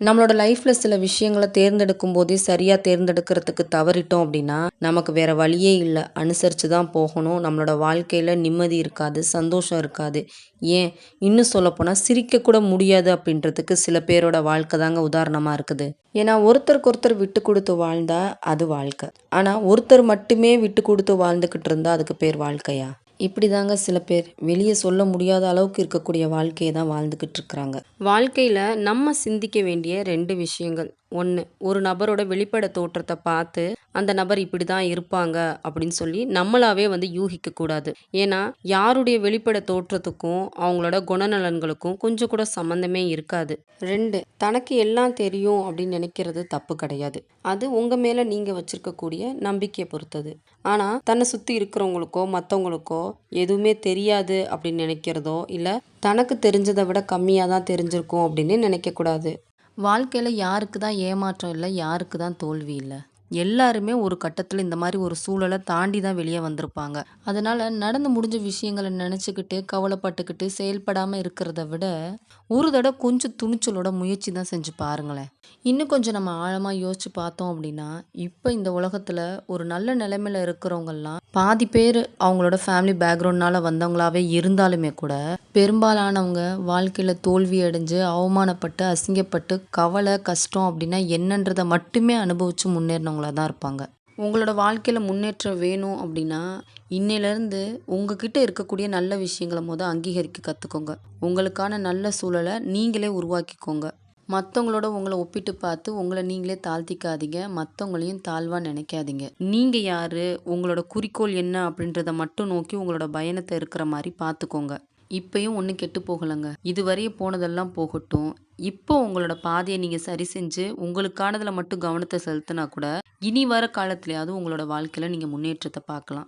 நம்மளோட லைஃப்ல சில விஷயங்கள தேர்ந்தெடுக்கும் போதே சரியா தேர்ந்தெடுக்கிறதுக்கு தவறிட்டோம் அப்படின்னா, நமக்கு வேற வழியே இல்ல. அனுசரிச்சு தான் போகணும். நம்மளோட வாழ்க்கையில நிம்மதி இருக்காது, சந்தோஷம் இருக்காது. ஏன் இன்னும் சொல்லப்போனா சிரிக்க கூட முடியாது அப்படின்றதுக்கு சில பேரோட வாழ்க்கை தாங்க உதாரணமா இருக்குது. ஏன்னா ஒருத்தருக்கு ஒருத்தர் விட்டு குடுத்து வாழ்ந்தா அது வாழ்க்கை. ஆனா ஒருத்தர் மட்டுமே விட்டு குடுத்து வாழ்ந்துகிட்டு இருந்தா அதுக்கு பேர் வாழ்க்கையா? இப்படிதாங்க சில பேர் வெளிய சொல்ல முடியாத அளவுக்கு இருக்கக்கூடிய வாழ்க்கைய தான் வாழ்ந்துகிட்டு இருக்கிறாங்க. வாழ்க்கையில நம்ம சிந்திக்க வேண்டிய 2 விஷயங்கள். 1 ஒரு நபரோட வெளிப்பட தோற்றத்த பார்த்து, அந்த நபர் இப்படிதான் இருப்பாங்க அப்படின்னு சொல்லி நம்மளாவே யூகிக்க கூடாது. ஏன்னா, யாருடைய வெளிப்பட தோற்றத்துக்கும், அவங்களோட குணநலன்களுக்கும் கொஞ்சம் கூட சம்மந்தமே இருக்காது. 2 தனக்கு எல்லாம் தெரியும் அப்படின்னு நினைக்கிறது தப்பு கிடையாது. அது உங்க மேல நீங்க வச்சிருக்கக்கூடிய நம்பிக்கைய பொறுத்தது. ஆனா, தன்னை சுத்தி இருக்கிறவங்களுக்கோ, மத்தவங்களுக்கோ எதுவுமே தெரியாது அப்படின்னு நினைக்கிறதோ, இல்ல தனக்கு தெரிஞ்சத விட கம்மியா தான் தெரிஞ்சிருக்கும் அப்படின்னு நினைக்கக்கூடாது. வாழ்க்கையில யாருக்கு தான் ஏமாற்றம் இல்ல, யாருக்கு தான் தோல்வி இல்ல. எல்லாருமே ஒரு கட்டத்துல இந்த மாரி ஒரு சூழல தாண்டி தான் வெளிய வந்திருப்பாங்க. அதனால நடந்து முடிஞ்ச விஷயங்கள நெனச்சுக்கிட்டு, கவலைப்பட்டுக்கிட்டு, செயல்படாம இருக்கிறத விட, ஒரு தடவ கொஞ்சம் துணிச்சலோட முயற்சி தான் செஞ்சு பாருங்களேன். இன்னும் கொஞ்சம் நம்ம ஆழமா யோசிச்சு பார்த்தோம் அப்படின்னா, இப்ப இந்த உலகத்துல ஒரு நல்ல நிலைமையில இருக்கிறவங்கலாம், பாதி பேரு அவங்களோட ஃபேமிலி பேக்ரவுண்ட்னால வந்தவங்களாவே இருந்தாலுமே கூட, பெரும்பாலானவங்க வாழ்க்கையில தோல்வி அடைஞ்சு, அவமானப்பட்டு, அசிங்கப்பட்டு, கவலை, கஷ்டம் அப்படின்னா என்னன்றத மட்டுமே அனுபவிச்சு முன்னேறினவங்களா தான் இருப்பாங்க. உங்களோட வாழ்க்கையில முன்னேற்றம் வேணும் அப்படின்னா, இன்னையிலேருந்து உங்ககிட்ட இருக்கக்கூடிய நல்ல விஷயங்கள அங்கீகரிக்க கத்துக்கோங்க. உங்களுக்கான நல்ல சூழல நீங்களே உருவாக்கிக்கோங்க. மத்தவங்களோட உங்கள ஒப்பிட்டு பார்த்து உங்கள நீங்களே தாழ்த்திக்காதீங்க. மத்தவங்களையும் தாழ்வா நினைக்காதீங்க. நீங்க யாரு? உங்களோட குறிக்கோள் என்ன? அப்படின்றத மட்டும் நோக்கி உங்களோட பயணத்த இருக்கிற மாரி பார்த்துக்கோங்க. இப்பயும் ஒண்ணும் கெட்டு போகலங்க. இதுவரையும் போனதெல்லாம் போகட்டும். இப்போ உங்களோட பாதைய நீங்க சரி செஞ்சு, உங்களுக்கானதுல மட்டும் கவனத்த செலுத்துனா கூட, இனி வர காலத்துலயாவது உங்களோட வாழ்க்கையில நீங்க முன்னேற்றத்த பார்க்கலாம்.